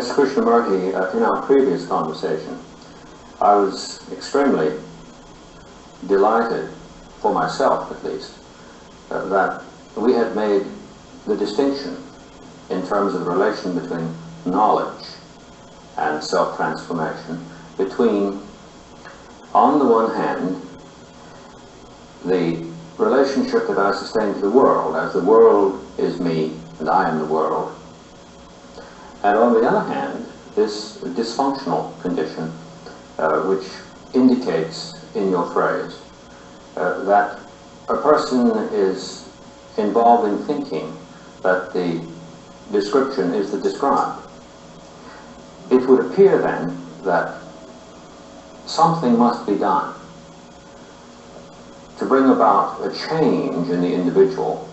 Mr. Krishnamurti, in our previous conversation, I was extremely delighted, for myself at least, that we had made the distinction in terms of the relation between knowledge and self-transformation, between, on the one hand, the relationship that I sustain to the world, as the world is me and I am the world, and on the other hand, this dysfunctional condition, which indicates in your phrase that a person is involved in thinking that the description is the described. It would appear then that something must be done to bring about a change in the individual.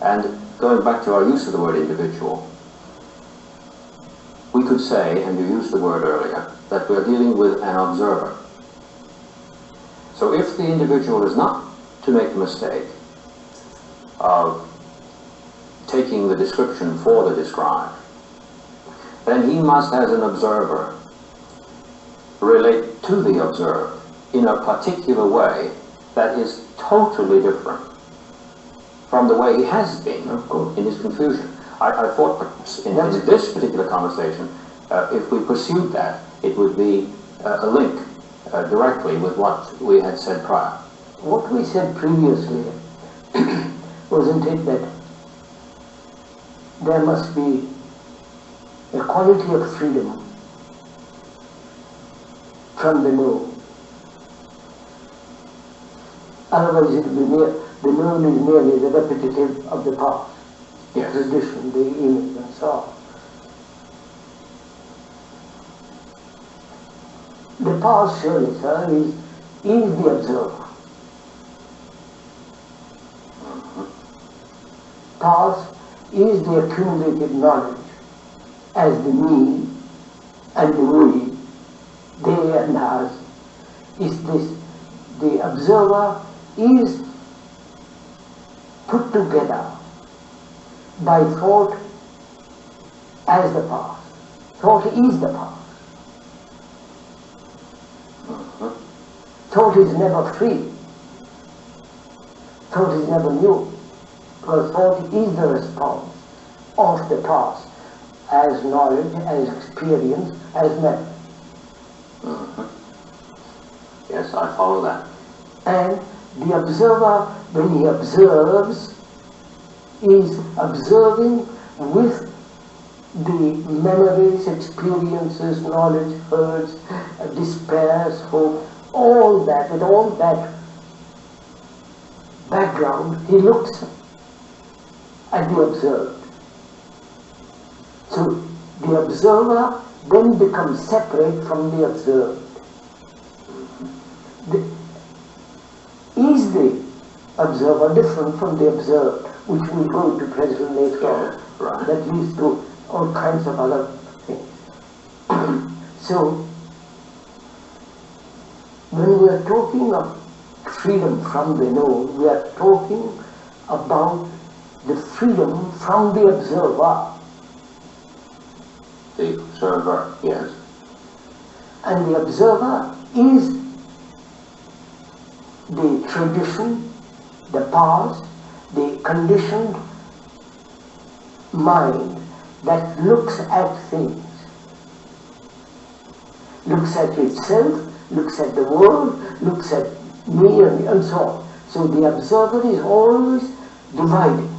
And going back to our use of the word individual, we could say, and you used the word earlier, that we're dealing with an observer. So if the individual is not to make the mistake of taking the description for the described, then he must, as an observer, relate to the observed in a particular way that is totally different from the way he has been, of course, in his confusion. I thought in this particular conversation, if we pursued that, it would be a link directly with what we had said prior. What we said previously, wasn't it that there must be a quality of freedom from the known? Otherwise it will be mere, the known is merely the repetitive of the past, the tradition, the image and so on. The past, surely, sir, is the observer. Past is the accumulated knowledge as the me and the we, they and us. Is this, the observer is put together by thought as the past. Thought is the past. Thought is never free. Thought is never new. Because thought is the response of the past as knowledge, as experience, as memory. Yes, I follow that. And the observer, when he observes, is observing with the memories, experiences, knowledge, hurts, despairs, hope, all that, with all that background, he looks at the observed. So the observer then becomes separate from the observed. Is the observer different from the observed, which we'll go into present later on? Right. That leads to all kinds of other things. So, when we are talking of freedom from the known, we are talking about the freedom from the observer. The observer, yes. And the observer is the tradition, the past, the conditioned mind that looks at things, looks at itself, looks at the world, looks at me and so on. So the observer is always dividing.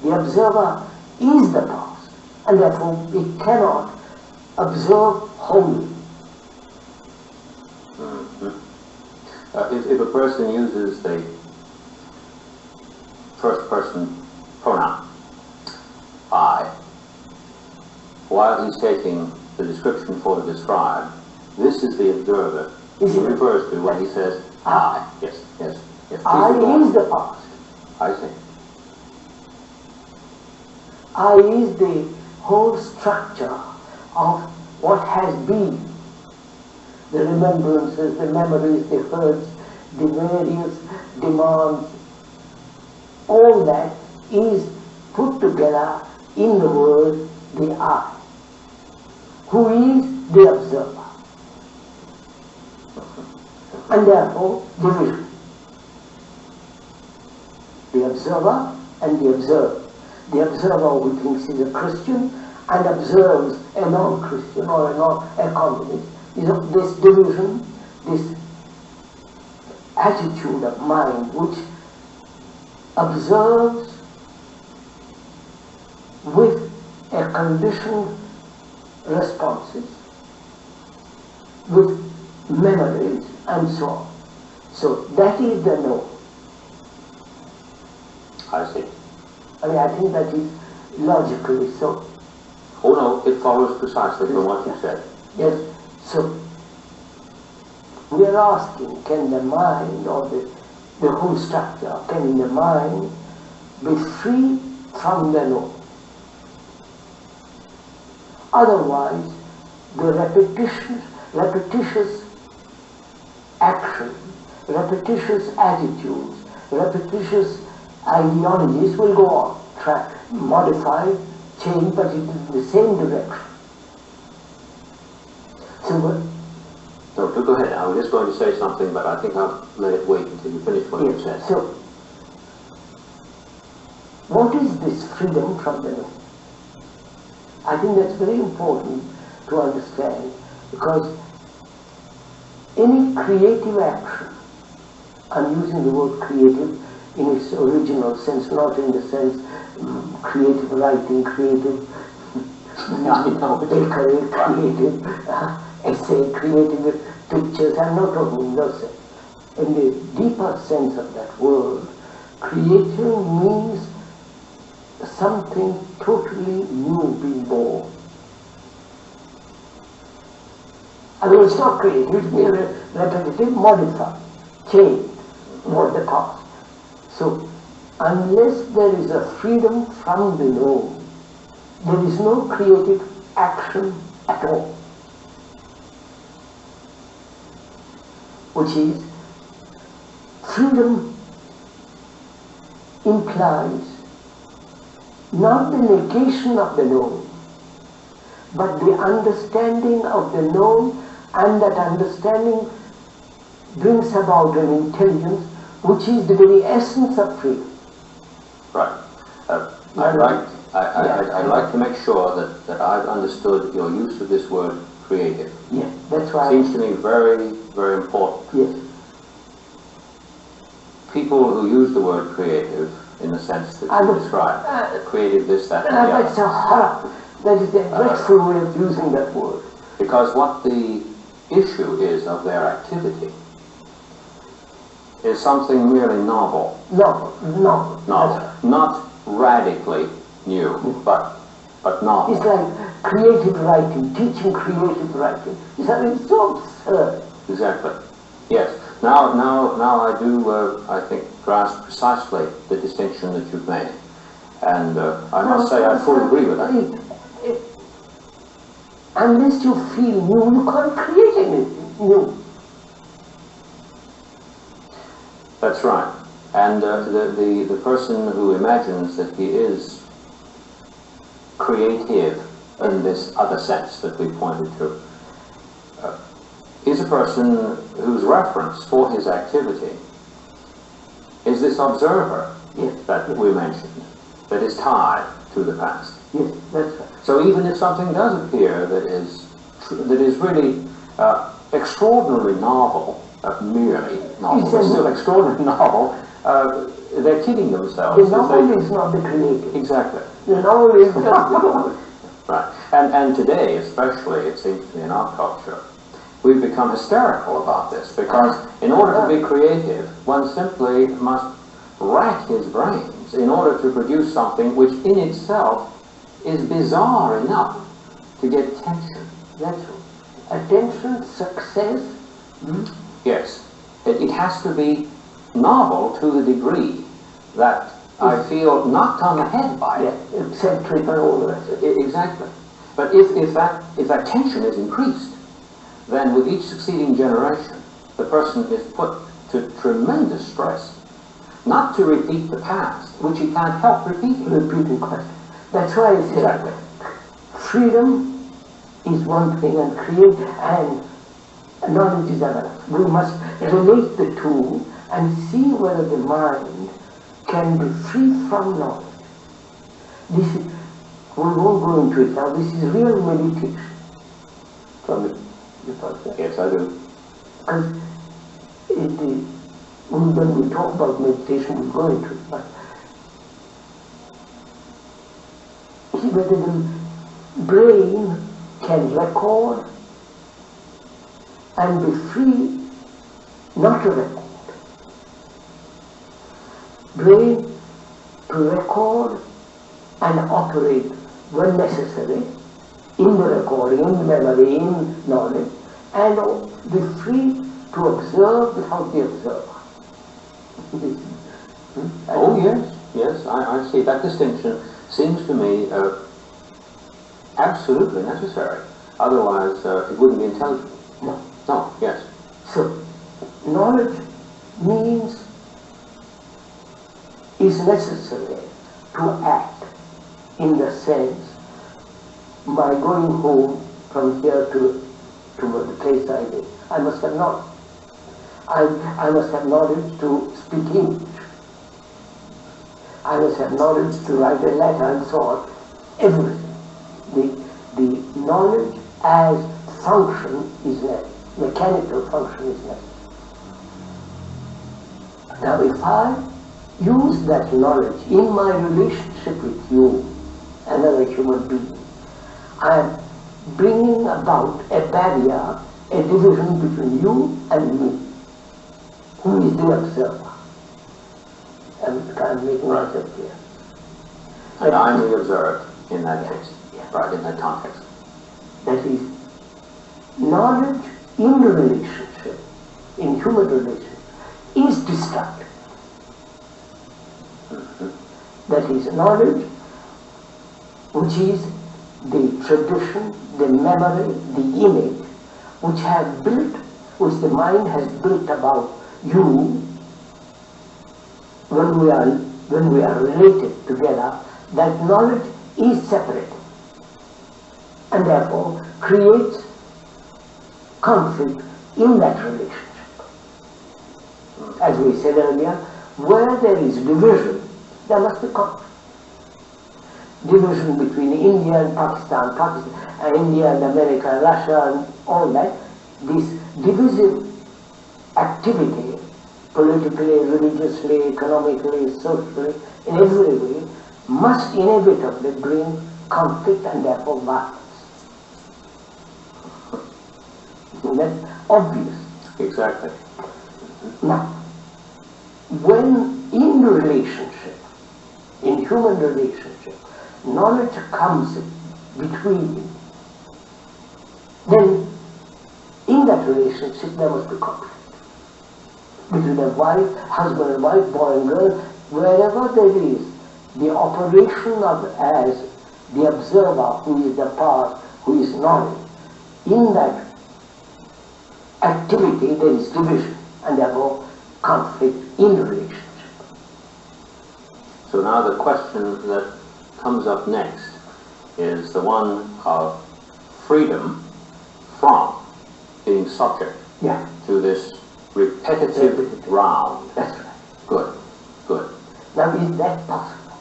The observer is the past, and therefore it cannot observe wholly. If a person uses the first person pronoun, I, while he's taking the description for the described, this is the observer he refers to when he says I. Yes, yes, yes. I is the past. I see. I is the whole structure of what has been. The remembrances, the memories, the hurts, the various demands, all that is put together in the world the I, who is the observer, and therefore division. The observer and the observed. The observer who thinks he's a Christian and observes a non-Christian or a communist. This division, this attitude of mind which observes with a conditioned responses, with memories and so on. So that is the no. I see. I mean, I think that is logically so. Oh no, it follows precisely from what you said. Yes, so we are asking, can the mind or the whole structure, can the mind be free from the no? Otherwise, the repetitious action, repetitious attitudes, repetitious ideologies will go on, modify, change, but it is the same direction. So go ahead. I was just going to say something, but I think I'll let it wait until you finish what you said. So, what is this freedom from the no? I think that's very important to understand, because any creative action, I'm using the word creative in its original sense, not in the sense creative writing, creative bakery, creative essay, creative pictures. I'm not talking in those sense. In the deeper sense of that word, creating means something totally new being born. I mean, it's not creative, it's merely repetitive, modify, change, what the past. So, unless there is a freedom from the known, there is no creative action at all. Which is, freedom implies not the negation of the known, but the understanding of the known, and that understanding brings about an intelligence which is the very essence of freedom. Right. I'd like to make sure that I've understood your use of this word creative. Yes, that's why. Seems to me very, very important. Yes. People who use the word creative in the sense that you described, creative this, that, and the other. That's a horror. That is a dreadful way of using that word. Because what the issue is of their activity is something merely novel. Novel. Not radically new, but novel. It's like creative writing, teaching creative writing. It's so absurd. Exactly. Yes. Now I do, I think, grasp precisely the distinction that you've made. And I must say I fully agree with that. Unless you feel new, you can't create anything new. That's right. And the person who imagines that he is creative in this other sense that we pointed to is a person whose reference for his activity is this observer that we mentioned, that is tied to the past. Yes, that's right. So even if something does appear that is really extraordinarily novel, merely novel, but still extraordinarily novel, they're kidding themselves. The novel is not the creative. Exactly. The novel is just the novel. Right. And today, especially, it seems to me in our culture, we've become hysterical about this, because in order to be creative, one simply must rack his brains in order to produce something which in itself is bizarre enough to get attention. That's right. Attention, success. Yes. It has to be novel to the degree that I feel knocked on the head by it. Eccentric and all the rest. Exactly. But if that tension is increased, then with each succeeding generation, the person is put to tremendous stress, not to repeat the past, which he can't help repeating. Repeating question. That's why I say, exactly. freedom is one thing and knowledge is another. We must relate the two and see whether the mind can be free from knowledge. This is, we won't go into it now, this is real meditation. Yes, I do. Because when we talk about meditation, we go into it, but see whether the brain can record and be free not to record. Brain to record and operate when necessary in the recording, in memory, in knowledge, and be free to observe without the observer. Oh yes, I see. That distinction seems to me absolutely necessary. Otherwise, it wouldn't be intelligent. No. No, yes. So, knowledge is necessary to act in the sense, by going home from here to the place I live, I must have knowledge. I must have knowledge to speak English. I must have knowledge to write a letter and so on. Everything. The knowledge as function is necessary. Mechanical function is necessary. Now if I use that knowledge in my relationship with you, another human being, I am bringing about a barrier, a division between you and me, who is the observer. I'm making myself clear. And I'm the observed in that case, Yeah. right, in that context. That is, knowledge in relationship, in human relationship, is destructive. That is, knowledge which is the tradition, the memory, the image, which the mind has built about you when we are related together, that knowledge is separated and therefore creates conflict in that relationship. As we said earlier, where there is division, there must be conflict. Division between India and Pakistan, India and America, Russia and all that, this divisive activity, politically, religiously, economically, socially, in every way, must inevitably bring conflict and therefore violence. That's obvious. Exactly. Now, when in relationship, in human relationship, knowledge comes between, then in that relationship there must be conflict. Between a wife, husband and wife, boy and girl, wherever there is the operation of as the observer who is the part, who is knowledge, in that activity there is division and therefore conflict in relationship. So now the question that comes up next is the one of freedom from being subject to this repetitive round. That's right. Good, good. Now is that possible?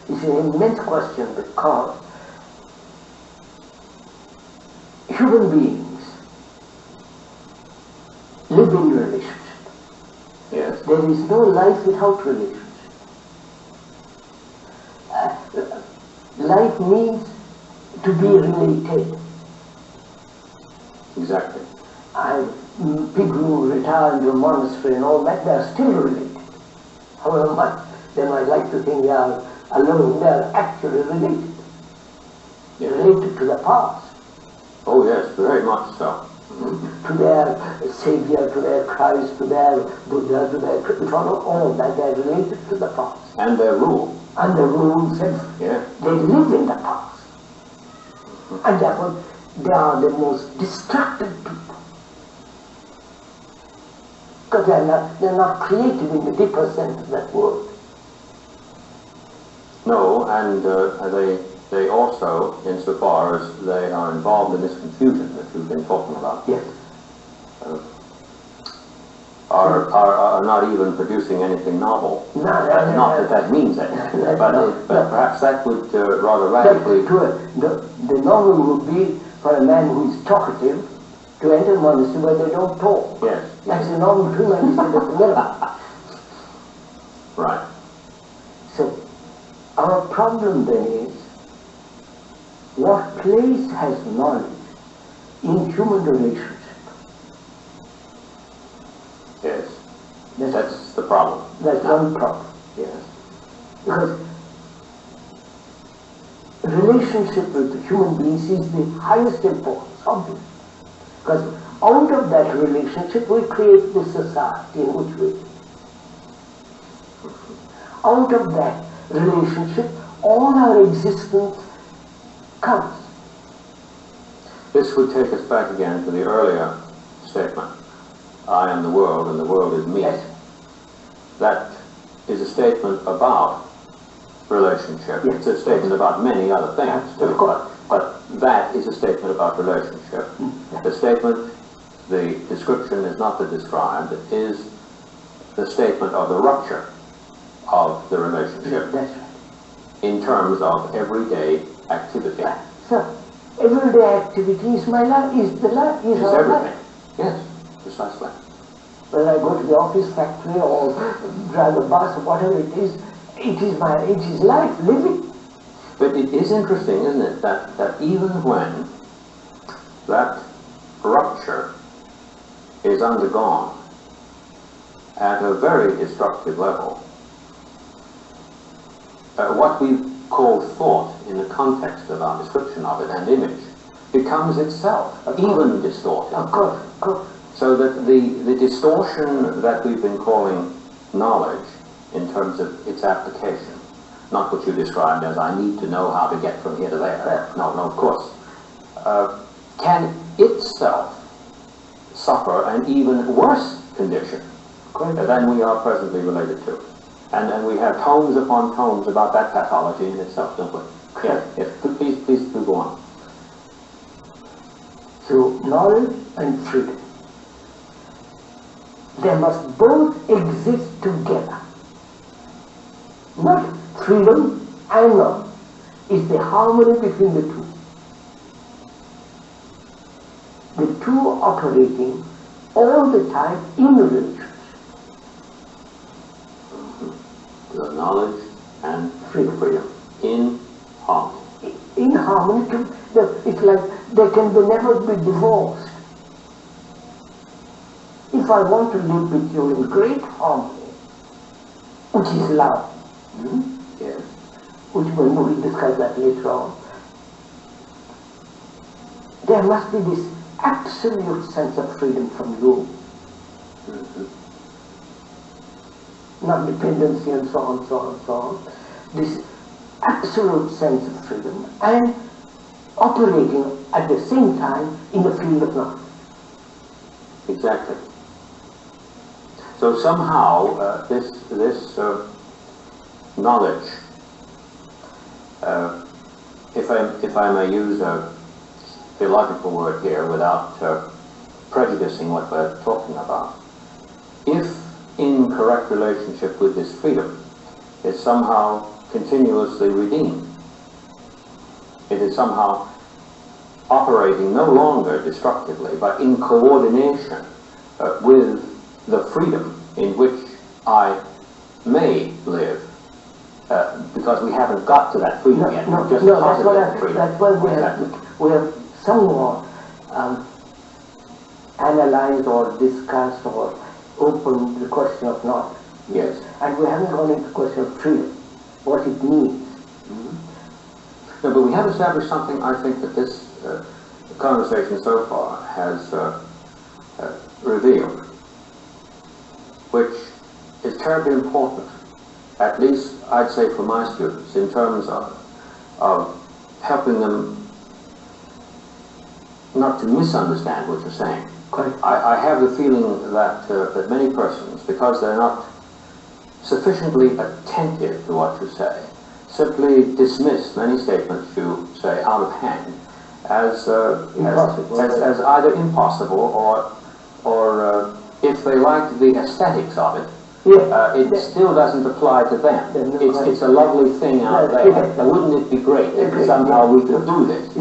It's an immense question because human beings live in relationship. Yes. There is no life without relationship. Life means to be related. Exactly. People who retire into a monastery and all that, they are still related. However much they might like to think they are alone, they are actually related. Yes. Related to the past. Oh yes, very much so. To their Savior, to their Christ, to their Buddha, to their Krishna, all that, they are related to the past. And their rule. And the rules, and they live in the past. And therefore, they are the most destructive people. Because they are not created in the deeper sense of that word. No, and they they also, insofar as they are involved in this confusion that you've been talking about, Yes. are not even producing anything novel. No, not that that means anything, but perhaps that would rather radically... The novel would be for a man who is talkative to enter a monastery where they don't talk. Yes. That's the novel too, and that's the miracle. Right. So, our problem then is, what place has knowledge in human relationship? Yes. That's the problem. That's one problem. Yes. Because relationship with human beings is the highest importance, obviously. Because out of that relationship we create the society in which we live. Out of that relationship all our existence comes. This would take us back again to the earlier statement, I am the world and the world is me. Yes. That is a statement about relationship. Yes. It's a statement about many other things too. Of course. But that is a statement about relationship. The statement, the description is not the described, it is the statement of the rupture of the relationship. That's right. In terms of everyday activity. So, everyday activity is my life, is the life, is It's our everything. life. Yes, precisely. Whether I go to the office, factory, or drive a bus, or whatever it is life, living. But it is interesting, isn't it, that even when that rupture is undergone at a very destructive level, what we call thought in the context of our description of it and image becomes itself even distorted. Of course. So that the distortion that we've been calling knowledge in terms of its application, not what you described as I need to know how to get from here to there, no, of course, can itself suffer an even worse condition than we are presently related to. And we have tomes upon tomes about that pathology in itself, don't we? Yes, please do go on. So, knowledge and freedom, they must both exist together. Not freedom and knowledge. It's the harmony between the two. The two operating all the time in relationship. The knowledge and Freedom. in harmony. In harmony, it's like they can never be divorced. If I want to live with you in great harmony, which is love, Yes. which we will discuss that later on, there must be this absolute sense of freedom from you. Not dependency and so on. This absolute sense of freedom and operating at the same time in the field of knowledge. Exactly. So somehow this knowledge, if I may use a theological word here without prejudicing what we're talking about, if in correct relationship with this freedom is somehow continuously redeemed, it is somehow operating no longer destructively, but in coordination with the freedom in which I may live, because we haven't got to that freedom yet. That's why we have somewhat analyzed or discussed or opened the question of knowledge. Yes. And we haven't gone into the question of freedom, what it means. No, but we have established something, I think, that this conversation so far has revealed, which is terribly important, at least I'd say for my students, in terms of helping them not to misunderstand what you're saying. I have the feeling that many persons, because they're not sufficiently attentive to what you say, simply dismiss many statements you say out of hand as either impossible or if they like the aesthetics of it, it still doesn't apply to them. It's a lovely thing out there. Now, wouldn't it be great if somehow we could do this?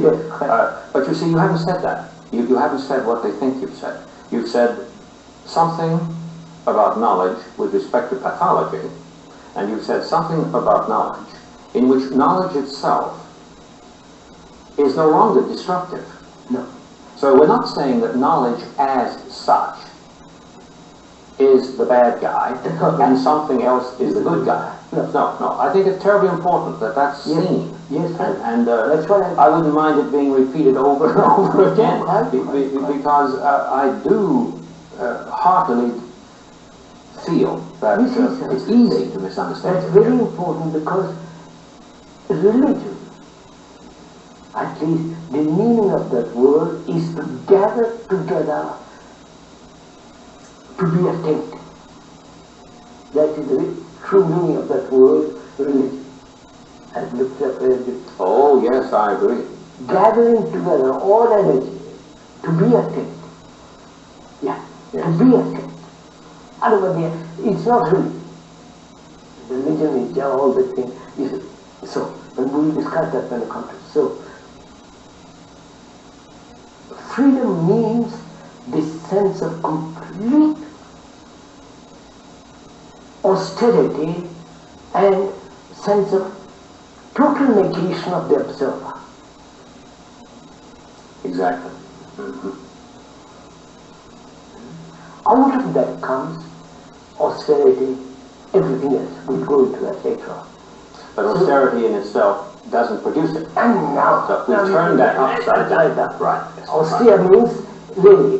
But you see, you haven't said that. You haven't said what they think you've said. You've said something about knowledge with respect to pathology, and you've said something about knowledge in which knowledge itself is no longer destructive. No. So we're not saying that knowledge as such is the bad guy and something else is the good guy. No. I think it's terribly important that that's seen. Yes, and that's what I wouldn't mind it being repeated over and over again because I do heartily feel that it's easy to misunderstand. That's very important because religion, at least the meaning of that word, is to gather together to be attentive. That is the true meaning of that word, religion. And looks at religion. Oh, yes, I agree. Gathering together all energy to be attentive. To be attentive. Otherwise, it's not religion. Religion is all the thing. So, when we discuss that kind of context. So, freedom means this sense of complete austerity and sense of total negation of the observer. Exactly. Out of that comes austerity, everything else. We'll go into that later on. But austerity in itself doesn't produce it. And now, so we turn that upside down. Right. Yes, austere means really,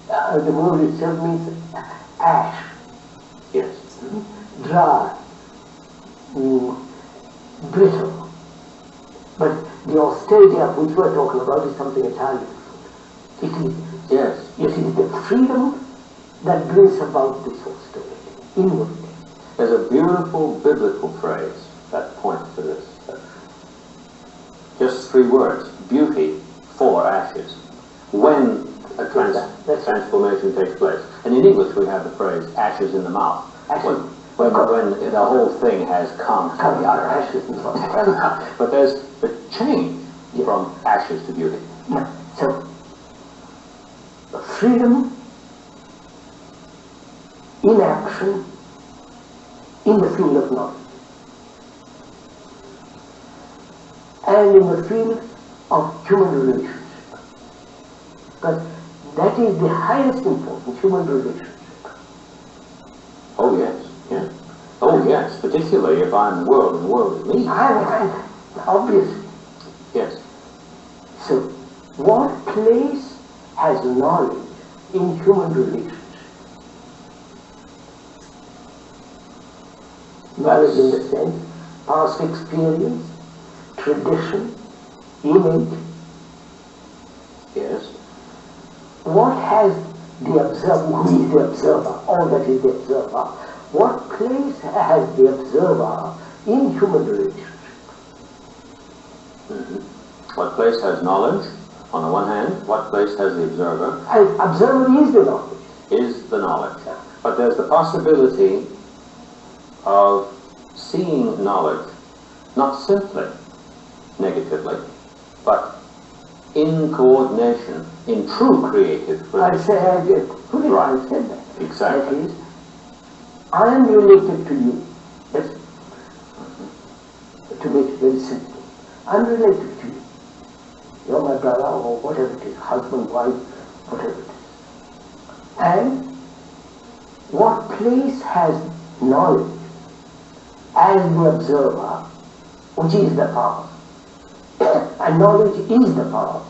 the word itself means ash. Yes. Dry, brittle. But the austerity of which we're talking about is something entirely different. It is, yes. It is the freedom that brings about this austerity, inwardly. There's a beautiful biblical phrase that points to this. Just 3 words: beauty for ashes. When a transformation takes place. And in English we have the phrase ashes in the mouth. When the whole thing has come to the utter ashes. But there's the change from ashes to beauty. So, freedom in action in the field of knowledge and in the field of human relationship. But that is the highest importance, human relationship. Oh yes, yes. Oh yes, particularly if I'm the world and the world is me. Obviously. Yes. So, what place has knowledge in human relations? Knowledge in the sense, past experience, tradition, image. Yes. What has the observer, who is the observer, all that is the observer, what place has the observer in human relationship? What place has knowledge, on the one hand? What place has the observer? And observer is the knowledge. Is the knowledge. But there's the possibility of seeing knowledge not simply negatively, but in coordination, in true creative relationship. I said that. Exactly. That is, I am related to you. That's, to make it very simple. I am related to you. You're my brother or whatever it is, husband, wife, whatever it is. And what place has knowledge as the observer, which is the past? And knowledge is the past.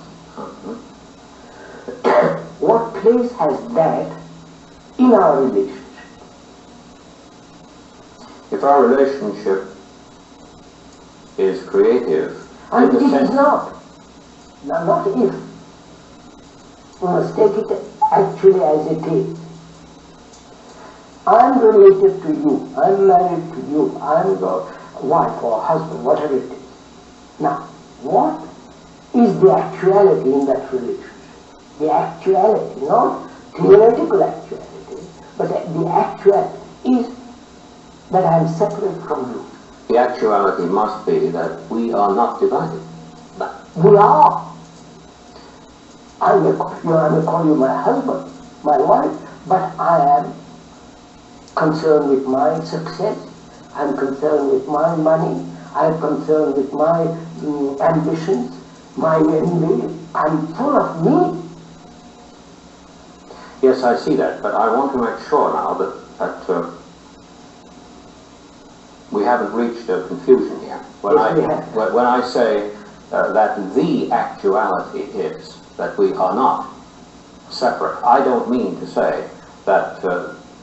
What place has that in our relationship? If our relationship is creative, and it is not. Now, not if. We must take it actually as it is. I am related to you. I am married to you. I am wife or husband, whatever it is. Now, what is the actuality in that relationship? The actuality, not theoretical actuality, but the actuality is that I am separate from you. The actuality must be that we are not divided. But we are. I may call you my husband, my wife, but I am concerned with my success, I am concerned with my money, I am concerned with my ambitions, my envy. I am full of me. Yes, I see that, but I want to make sure now that we haven't reached a confusion here. When I say that the actuality is that we are not separate, I don't mean to say that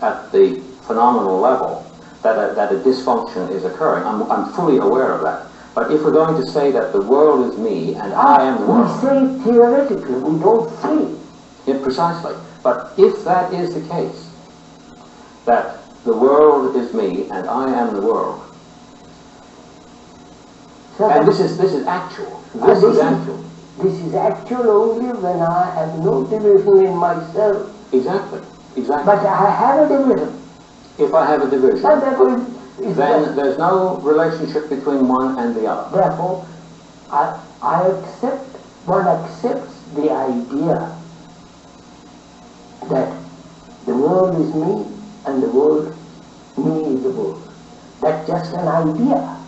at the phenomenal level that a dysfunction is occurring. I'm fully aware of that. But if we're going to say that the world is me and I am the world... We say theoretically, we don't say. Yeah, precisely. But if that is the case, that the world is me and I am the world, so and this is actual. This is actual. This is actual only when I have no division in myself. Exactly. Exactly. But I have a division. If I have a division, then there's no relationship between one and the other. Therefore, one accepts the idea that the world is me and the world, me is the world. That's just an idea.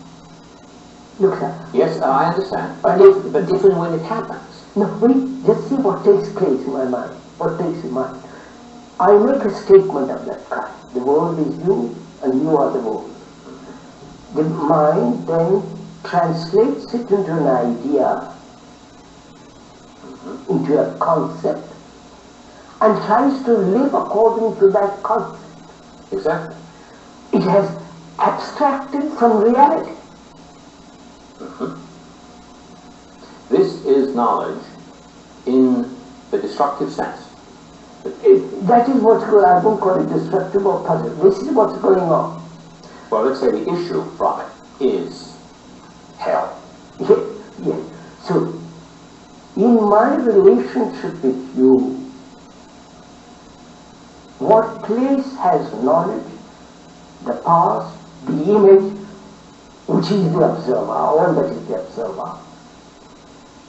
Look, sir. Yes, I understand. But if and when it happens. No, wait, just see what takes place in my mind. What takes in mind. I make a statement of that kind. The world is you and you are the world. The mind then translates it into an idea, into a concept, and tries to live according to that concept. Exactly. It has abstracted from reality. This is knowledge in the destructive sense. That is what's going on. I don't call it destructive or positive. This is what's going on. Well, let's say the issue from it is hell. Yes. So, in my relationship with you, what place has knowledge, the past, the image, which is the observer, all that is the observer?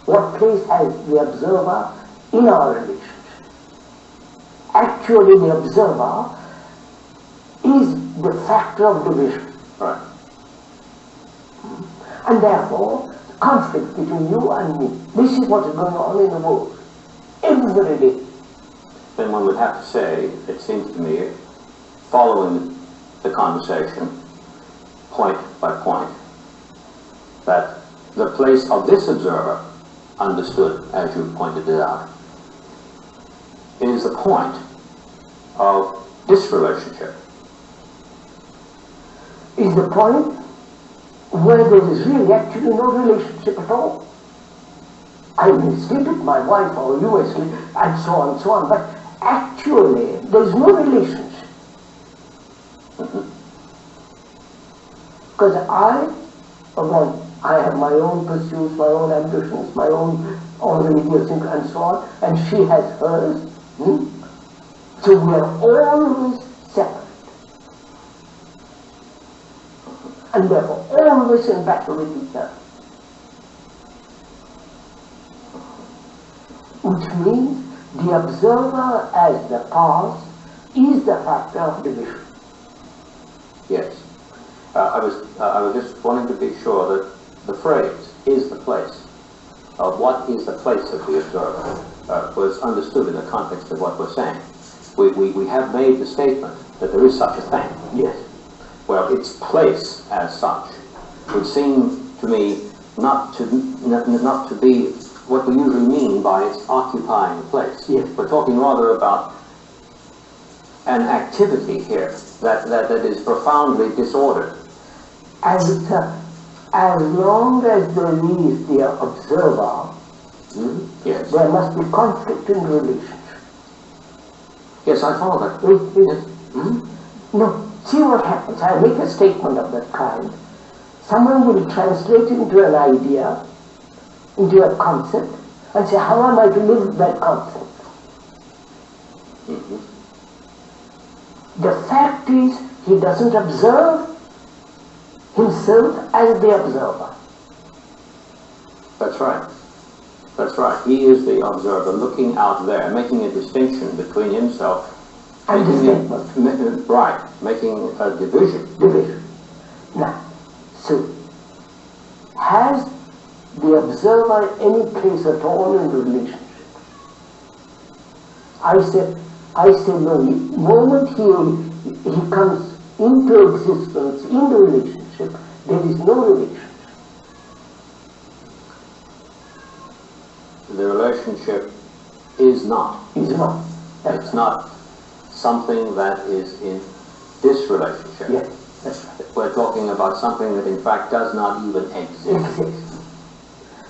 What place has the observer in our relationship? Actually, the observer is the factor of division. Right. And therefore, conflict between you and me. This is what is going on in the world. Every day. Then one would have to say, it seems to me, following the conversation, point by point, that the place of this observer, understood as you pointed it out, is the point of this relationship. Is the point where there is really actually no relationship at all. I may sleep with my wife or you may sleep and so on, but actually there is no relationship. Because I have my own pursuits, my own ambitions, my own all the idiosyncrasies and so on, and she has hers. So we are always separate. And therefore always in battle with each other. Which means the observer as the past is the factor of division. Yes. I was just wanting to be sure that the phrase, is the place, what is the place of the observer, was understood in the context of what we're saying. We have made the statement that there is such a thing. Yes. Well, its place as such would seem to me not to be what we usually mean by its occupying place. Yes. We're talking rather about an activity here that is profoundly disordered. As long as there is the observer, Yes. there must be conflict in relationship. Yes, I follow that. No, see what happens. I make a statement of that kind. someone will translate into an idea, into a concept, and say, how am I to live that concept? The fact is, he doesn't observe himself as the observer. That's right. That's right. He is the observer looking out there, making a distinction between himself and the statement. Right, making a division. Division. Now, so, has the observer any place at all in the relationship? I say no. The moment he comes into existence in the relationship, there is no relationship. The relationship is not. Is not. It's not something that is in this relationship. Yes, that's right. We're talking about something that in fact does not even exist.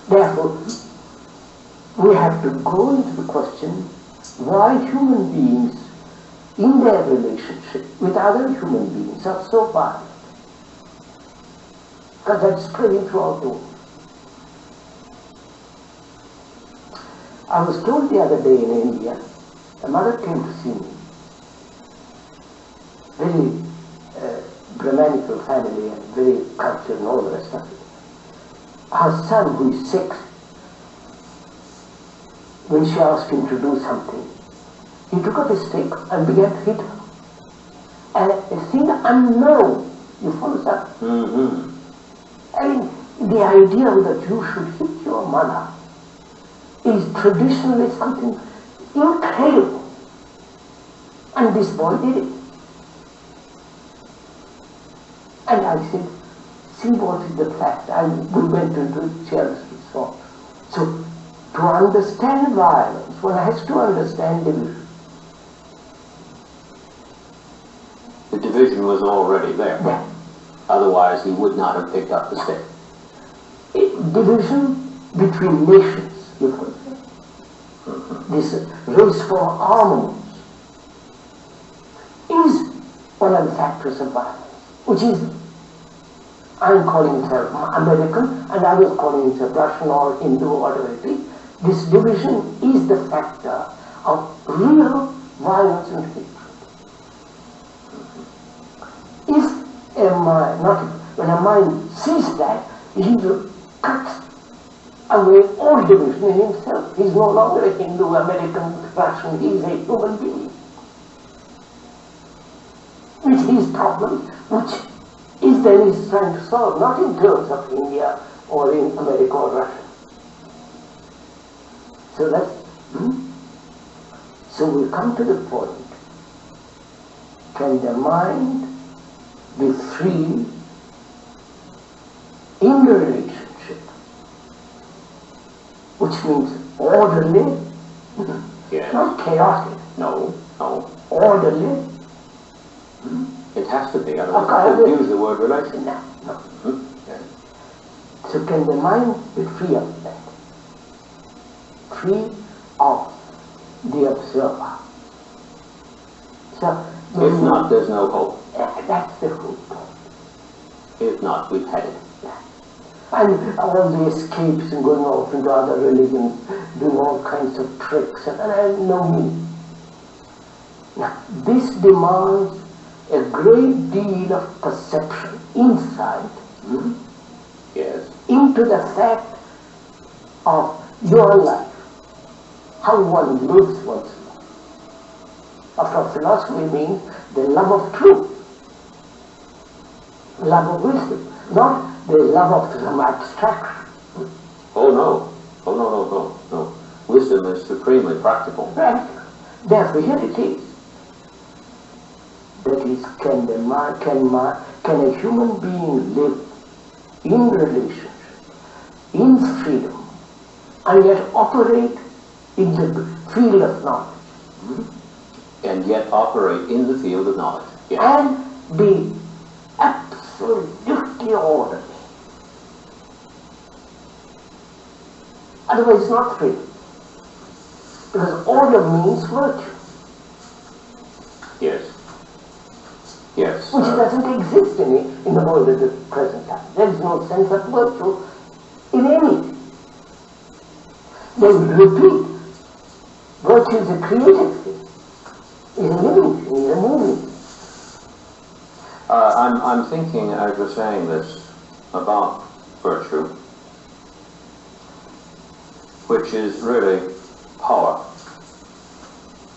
Therefore, we have to go into the question why human beings in their relationship with other human beings are so violent. Because that's spreading throughout the world. I was told the other day in India, a mother came to see me, very Brahmanical family and very cultured and all the rest of it. Her son, who is 6, when she asked him to do something, he took up a stick and began to hit her. And a thing unknown, you follow that? I mean, the idea that you should hit your mother is traditionally something incredible. And this boy did it. And I said, see what is the fact? And we went into a child's resort. So, to understand violence, one has to understand division. The division was already there. Yeah. Otherwise he would not have picked up the stick. Division between nations, you could say. This race for armaments is one of the factors of violence, which is, I'm calling it American, and I was calling it Russian or Hindu or whatever it is. This division is the factor of real violence and hatred. When a mind sees that, he will cut away all division in himself. He is no longer a Hindu, American, Russian, he is a human being. With his problems, which is then he's trying to solve, not in terms of India or in America or Russia. So that's, so we come to the point, can the mind be free in the relationship, which means orderly, Yes. not chaotic, No. orderly. It has to be, otherwise you use the word relation. No. Yes. So can the mind be free of that? Free of the observer. So If not, there's no hope. that's the whole point. If not, we've had it. And all the escapes and going off into other religions, doing all kinds of tricks, and I know me. Now, this demands a great deal of perception, insight, Yes. into the fact of your life, how one lives one's life. After philosophy means the love of truth, love of wisdom, not the love of some abstraction. Oh no. Wisdom is supremely practical. Right? Therefore, here it is. That is, can a human being live in relationship, in freedom, and yet operate in the field of knowledge? And yet operate in the field of knowledge. Yes. And be absolutely orderly. Otherwise it's not free. Because order means virtue. Yes. Yes. Which doesn't exist in the world at the present time. There is no sense of virtue in anything. They will repeat. Virtue is a creative thing. It's an illusion, it's a movement. I'm thinking, as you're saying this, about virtue, which is really power,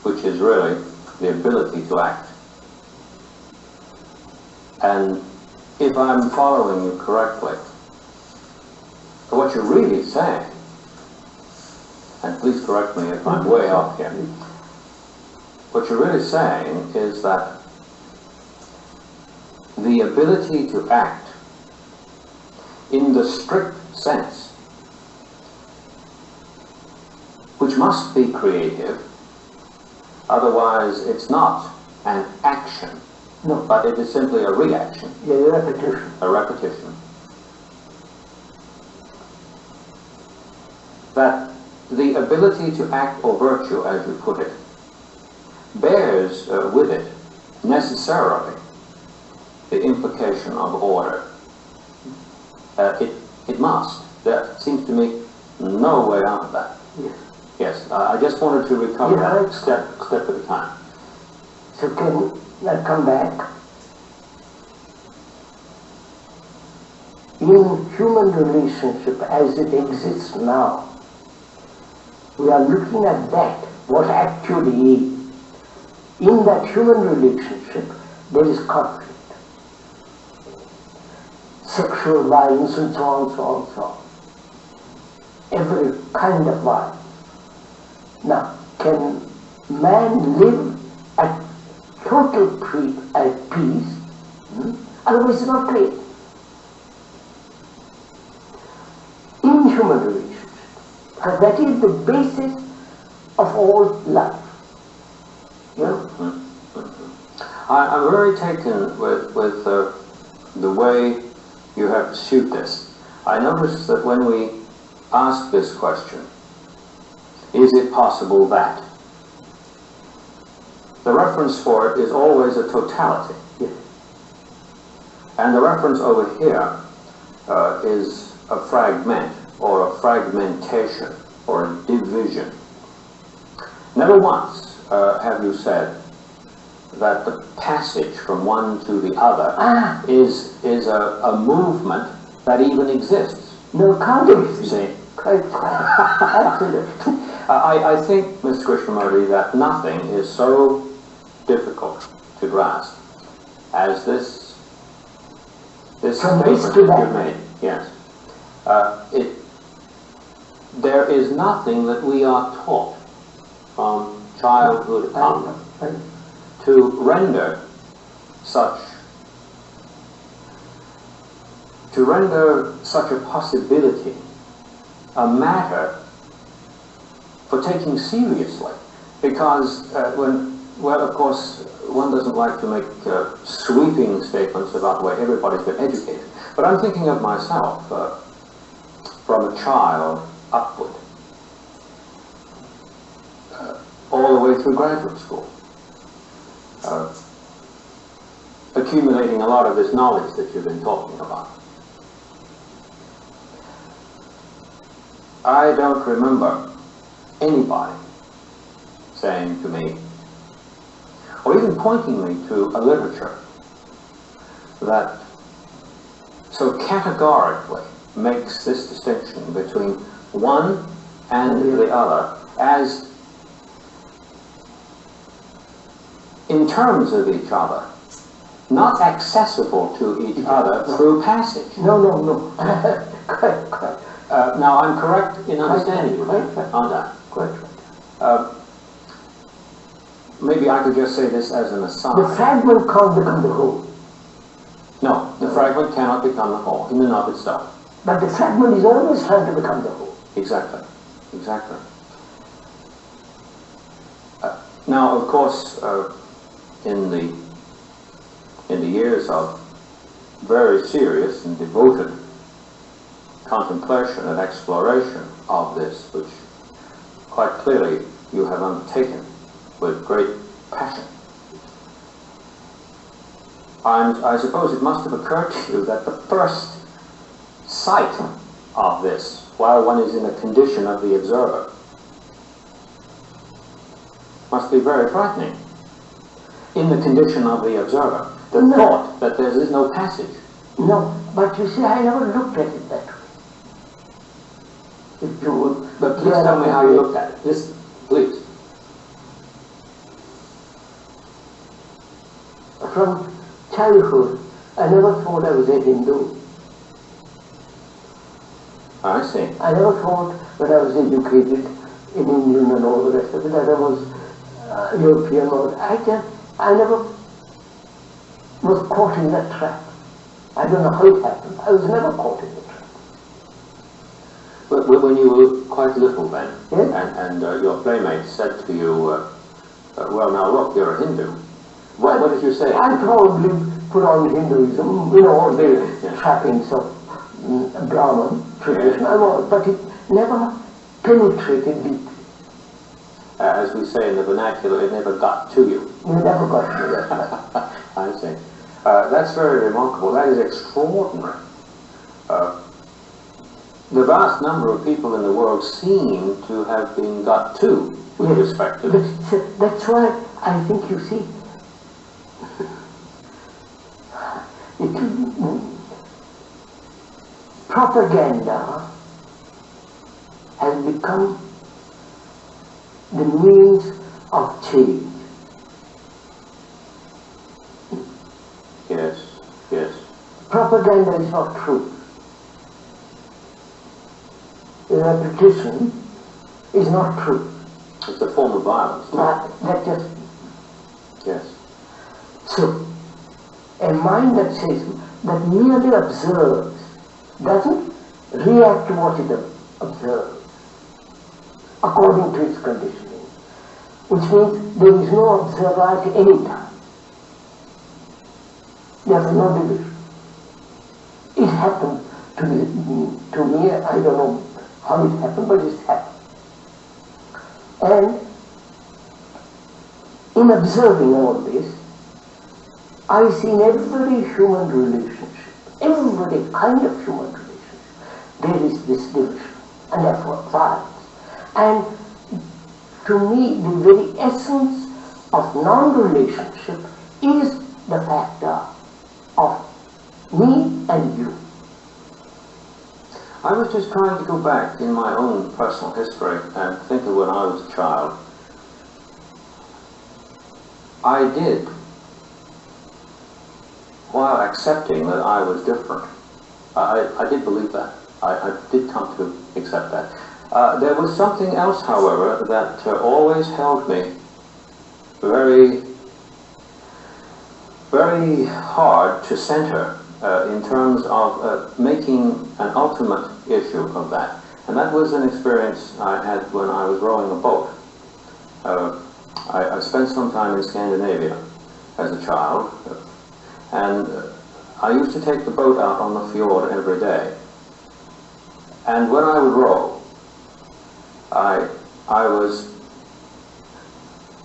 which is really the ability to act. And if I'm following you correctly, what you're really saying, and please correct me if I'm way off here, what you're really saying is that the ability to act in the strict sense, which must be creative, otherwise it's not an action, No. but it is simply a reaction, Yeah, a repetition. a repetition. That the ability to act, or virtue as you put it, bears with it necessarily the implication of order. It must. There seems to me no way out of that. Yes. Yes, I just wanted to recover Yeah, that step at a time. So can I come back? In human relationship as it exists now, we are looking at that, what actually is. In that human relationship, there is conflict. Sexual violence and so on, so on, so on. Every kind of violence. Now, can man live at total peace? Otherwise it's not great. In human relationships. Because that is the basis of all life. You know? I'm very taken with the way you have pursued this. I notice that when we ask this question, is it possible that? The reference for it is always a totality. Yes. And the reference over here is a fragment, or a fragmentation, or a division. Never once have you said that the passage from one to the other is a movement that even exists. No, can't exist. See? Quite. Absolutely. I think, Mr. Krishnamurti, that nothing is so difficult to grasp as this From this statement to that that. you've made. Yes. There is nothing that we are taught from childhood up to render such a possibility a matter for taking seriously, because of course, one doesn't like to make sweeping statements about the way everybody's been educated, but I'm thinking of myself from a child upward, all the way through graduate school, accumulating a lot of this knowledge that you've been talking about. I don't remember anybody saying to me, or even pointing me to a literature that so categorically makes this distinction between one and the other as in terms of each other, not accessible to each other through passage. No. Quite. Now, I'm correct in understanding you on that. Quite right. Maybe I could just say this as an aside. The fragment can't become the whole. No, the fragment cannot become the whole in and of itself. But the fragment is always trying to become the whole. Exactly. Now, of course, in the years of very serious and devoted contemplation and exploration of this, which quite clearly you have undertaken with great passion, I suppose it must have occurred to you that the first sight of this, while one is in a condition of the observer, must be very frightening. In the condition of the observer, the thought that there is no passage. No, but you see, I never looked at it that way. If you would, but please tell me how you looked at it. Yes, please. From childhood, I never thought I was a Hindu. I see. I never thought when I was educated in England and all the rest of it that I was European or I never was caught in that trap. I don't know how it happened. I was never caught in the trap. But when you were quite little then, yes? and your playmate said to you, well now look, you're a Hindu. What did you say? I probably put on Hinduism, you know, all the trappings of Brahman tradition, but it never penetrated deeply. As we say in the vernacular, it never got to you. It never got to me. I see. That's very remarkable. That is extraordinary. The vast number of people in the world seem to have been got to with respect to this. That's why I think, you see, propaganda has become the means of change. Yes, yes. Propaganda is not truth. Repetition is not truth. It's a form of violence. That just... Yes. So, a mind that says, that merely observes, doesn't react to what it observes, according to its conditioning, which means there is no observer at any time. There is no division. It happened to me, I don't know how it happened, but it happened. And in observing all this, I see in every human relationship, every kind of human relationship, there is this division, and therefore violence. And to me, the very essence of non-relationship is the factor of me and you. I was just trying to go back in my own personal history and think of when I was a child. I did, while accepting that I was different, I did believe that. I did come to accept that. There was something else, however, that always held me very, very hard to center in terms of making an ultimate issue of that. And that was an experience I had when I was rowing a boat. I spent some time in Scandinavia as a child, and I used to take the boat out on the fjord every day. And when I would row, I was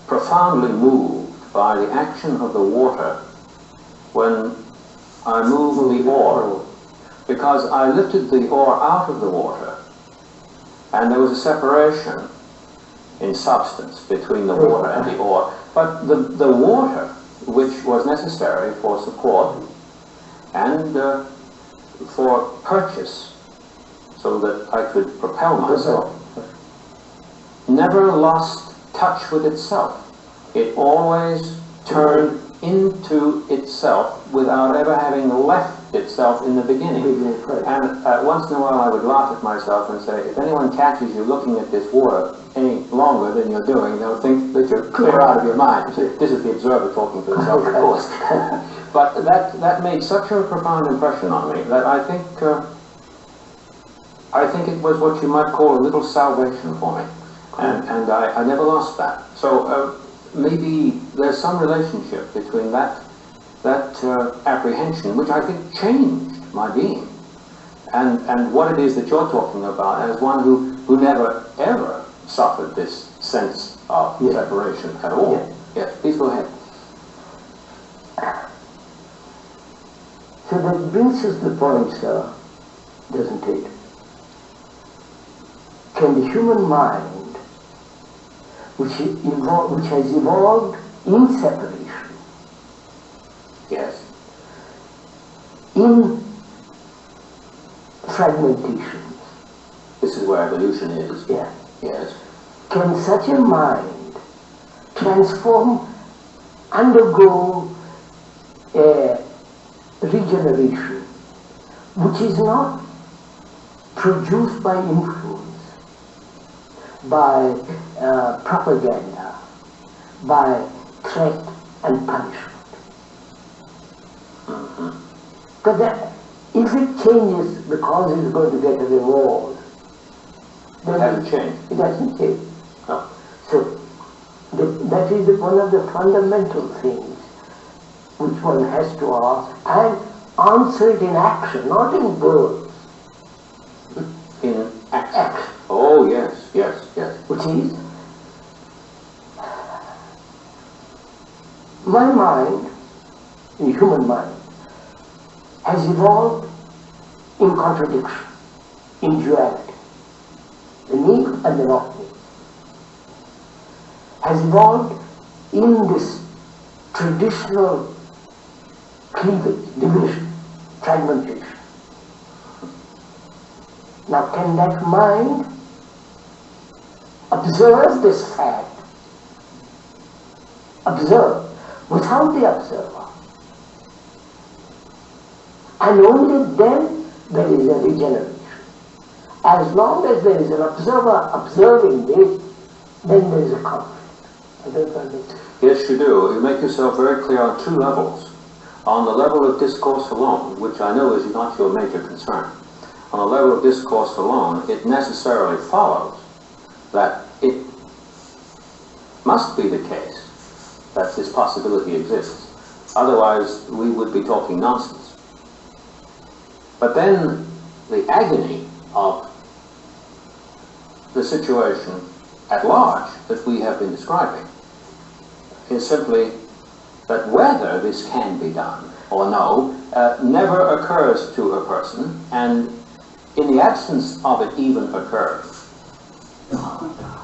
profoundly moved by the action of the water when I moved the oar, because I lifted the oar out of the water, and there was a separation in substance between the water and the oar. But the water, which was necessary for support and for purchase, so that I could propel myself, never lost touch with itself. It always turned into itself without ever having left itself in the beginning. And once in a while I would laugh at myself and say, if anyone catches you looking at this water any longer than you're doing, they'll think that you're clear out of your mind. This is the observer talking to himself, of course. But that made such a profound impression on me that I think it was what you might call a little salvation for me. And I never lost that. So maybe there's some relationship between that apprehension, which I think changed my being, and what it is that you're talking about as one who never ever suffered this sense of separation at all. Yes, please go ahead. So that brings us to the point, sir, doesn't it? Can the human mind, which has evolved in separation, Yes. in fragmentation, This is where evolution is. yeah, Yes. can such a mind transform, undergo a regeneration which is not produced by influence, by propaganda, by threat and punishment? Because if it changes because it's going to get a reward, It hasn't changed. it doesn't change. No. So that is one of the fundamental things which one has to ask and answer it in action, not in words. In action. Action, Oh, yes, yes, yes. which is my mind, the human mind, has evolved in contradiction, in duality. The me and the not me. Has evolved in this traditional cleavage, division, fragmentation. Now can that mind observe this fact, observe without the observer, and only then there is a regeneration. As long as there is an observer observing this, then there is a conflict. I don't understand. Yes, you do. You make yourself very clear on two levels. On the level of discourse alone, which I know is not your major concern, on the level of discourse alone, it necessarily follows that it must be the case that this possibility exists. Otherwise, we would be talking nonsense. But then the agony of the situation at large that we have been describing is simply that whether this can be done or no never occurs to a person, and in the absence of it even occurring,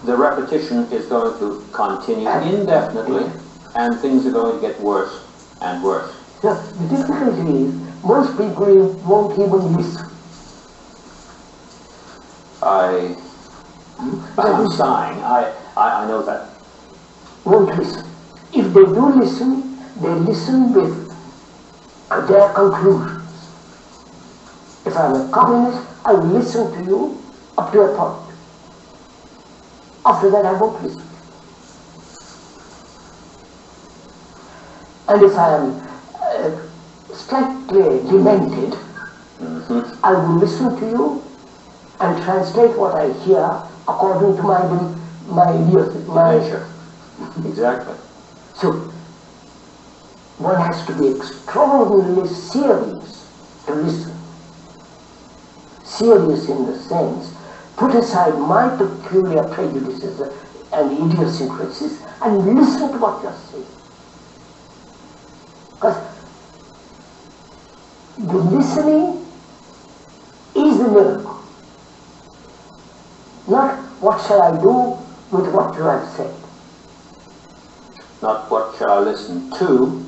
the repetition is going to continue indefinitely, and things are going to get worse and worse. So the difficulty is most people won't even listen. I'm sighing. I know that. Won't listen. If they do listen, they listen with their conclusions. If I'm a communist, I will listen to you up to a point. After that, I won't listen. And if I am slightly demented, I will listen to you and translate what I hear according to my Nature. Exactly. So one has to be extraordinarily serious to listen. Serious in the sense, put aside my peculiar prejudices and idiosyncrasies and listen to what you're saying. Because the listening is the miracle. Not what shall I do with what you have said. Not what shall I listen to,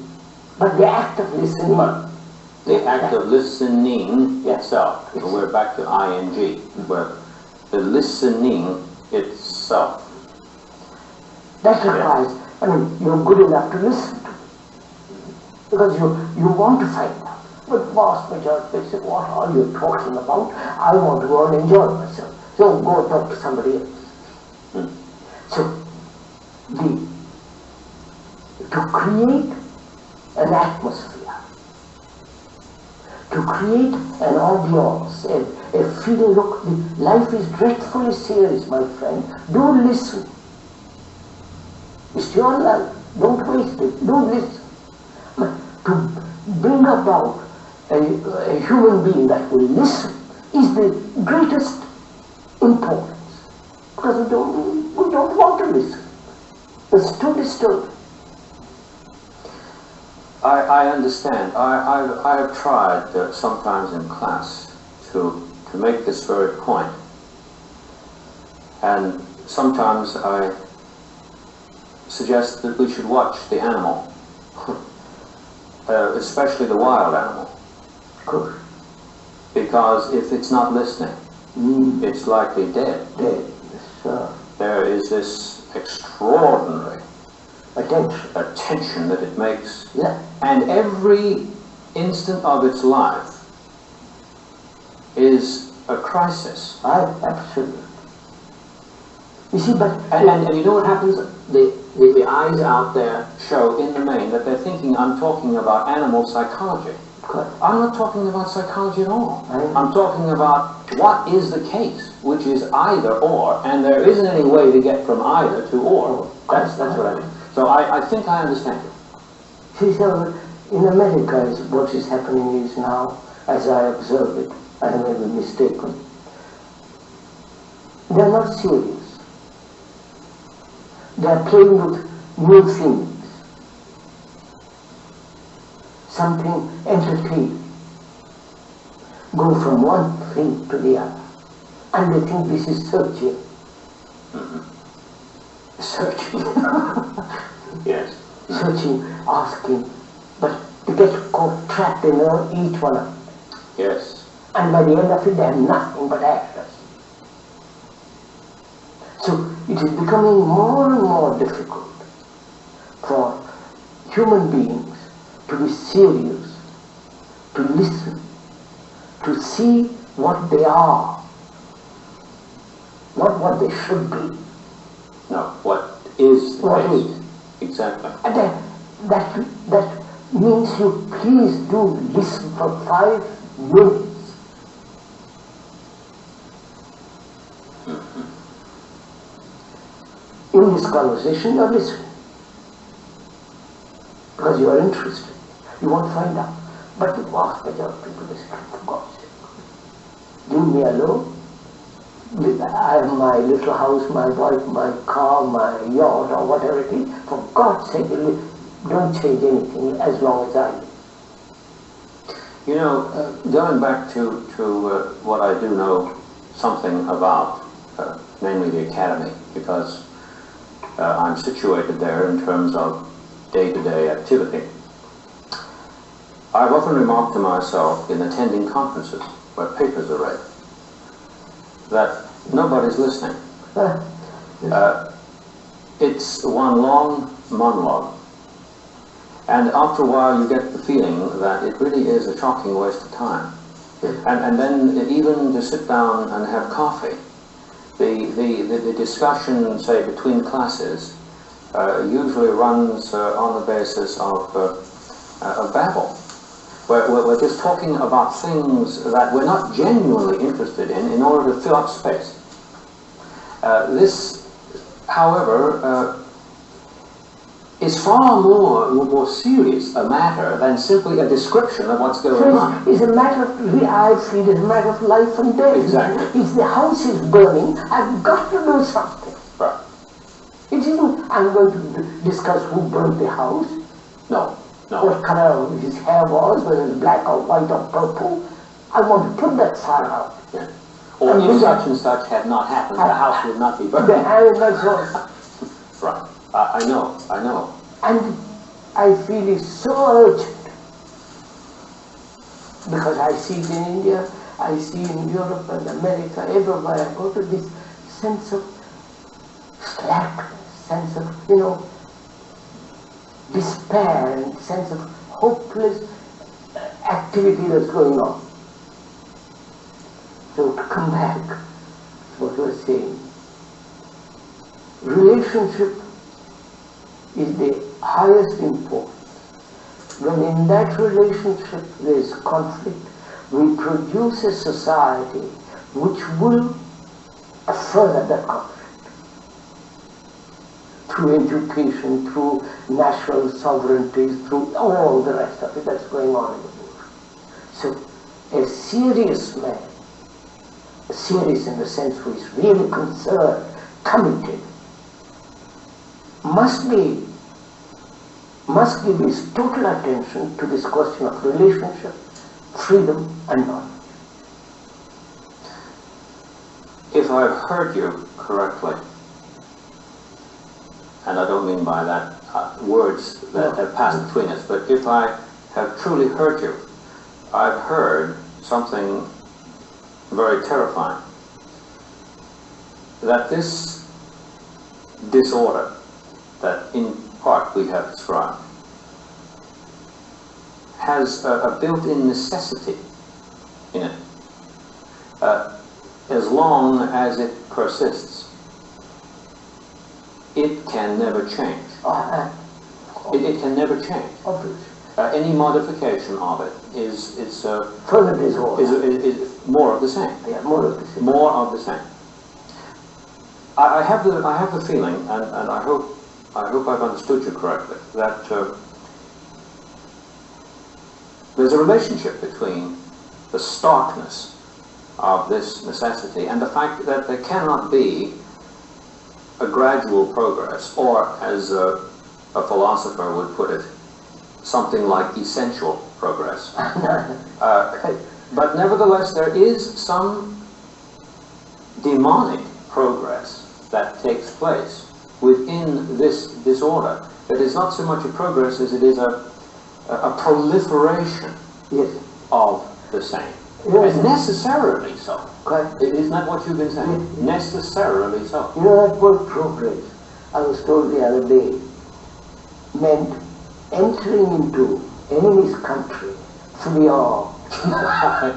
But the act of listening. but the act of listening itself. So we're back to ing, where the listening itself. That requires, you're good enough to listen to. Because you want to find out. But vast majority they say, what are you talking about? I want to go and enjoy myself. So go talk to somebody else. So to create an atmosphere, to create an audience, a feeling, look, life is dreadfully serious, my friend. Do listen. It's your life. Don't waste it. Do listen. To bring about a human being that will listen is the greatest importance. Because we don't want to listen. It's too disturbing. I understand. I have tried sometimes in class to make this very point. And sometimes I suggest that we should watch the animal, especially the wild animal. Of course. Because if it's not listening, it's likely dead. Dead, sure. There is this extraordinary attention that it makes. Yeah. And every instant of its life is a crisis. Absolutely. You see, but... And you know what happens? The eyes out there show in the main that they're thinking I'm talking about animal psychology. Correct. I'm not talking about psychology at all. I'm talking about what is the case, which is either or, and there isn't any way to get from either to or. That's what I mean. So I think I understand you. See, so in America, what is happening is now, as I observe it, I may be mistaken, they're not serious. They're playing with new things, something entertaining, go from one thing to the other, and they think this is searching. Searching. Yes. Searching, asking, but they get caught trapped in each one of them. Yes. And by the end of it, they have nothing but answers. So it is becoming more and more difficult for human beings to be serious, to listen, to see what they are, not what they should be. No, what is the What case? is. Exactly. And that means you please do listen for 5 minutes. In this conversation, you're listening. Because you are interested. You want to find out. But the vast majority of people listen, for God's sake. Leave me alone. I have my little house, my wife, my car, my yacht, or whatever it is. For God's sake, don't change anything as long as I live. You know, going back to what I do know something about, namely the Academy, because I'm situated there in terms of day-to-day activity. I've often remarked to myself in attending conferences where papers are read that nobody's listening. It's one long monologue. And after a while you get the feeling that it really is a shocking waste of time. And then even to sit down and have coffee, the discussion, say, between classes usually runs on the basis of babble. We're just talking about things that we're not genuinely interested in order to fill up space. This, however, is far more serious a matter than simply a description of what's going on. It's a matter of, I feel it's a matter of life and death. Exactly. If the house is burning, I've got to do something. Right. It isn't, I'm going to discuss who burnt the house. No. What color his hair was, whether it's black or white or purple. I want to put that fire out. Yeah. Or if such and such had not happened, the house would not be burning. Right. I know. And I feel it's so urgent. Because I see it in India, I see in Europe and America, everywhere I go to this sense of slackness, sense of, despair and sense of hopeless activity that's going on. So to come back to what we were saying, relationship is the highest importance. When in that relationship there is conflict, we produce a society which will further that conflict. Through education, through national sovereignty, through all the rest of it that's going on in the world. So a serious man, serious in the sense who is really concerned, committed, must be must give his total attention to this question of relationship, freedom and knowledge. If I've heard you correctly, and I don't mean by that words that have passed between us, but if I have truly heard you, I've heard something very terrifying. That this disorder that in part we have described has a built-in necessity in it. As long as it persists, it can never change. It can never change. Obviously. Any modification of it is further disorder. Is more of the same. Yeah, more of the same. More of the same. I have the feeling, and I hope I've understood you correctly, that there's a relationship between the starkness of this necessity and the fact that there cannot be a gradual progress, or as a philosopher would put it, something like essential progress. But nevertheless, there is some demonic progress that takes place within this disorder. It is not so much a progress as it is a proliferation of the same. Yes. And necessarily so. Correct. Isn't that what you've been saying? Yes. Necessarily so. You know that word progress, I was told the other day, meant entering into enemy's country fully armed.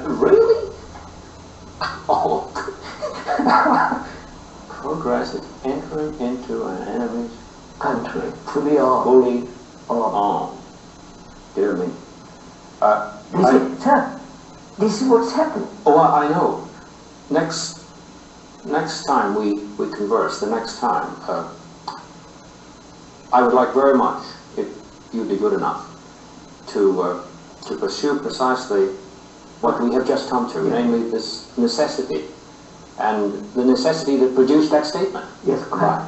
Really? Oh. Progress is entering into an enemy's country fully armed. Fully armed. Dear me. This is what's happening. Oh, I know. Next time we converse, the next time, I would like very much, if you'd be good enough, to pursue precisely what we have just come to, namely this necessity, and the necessity that produced that statement. Yes, correct.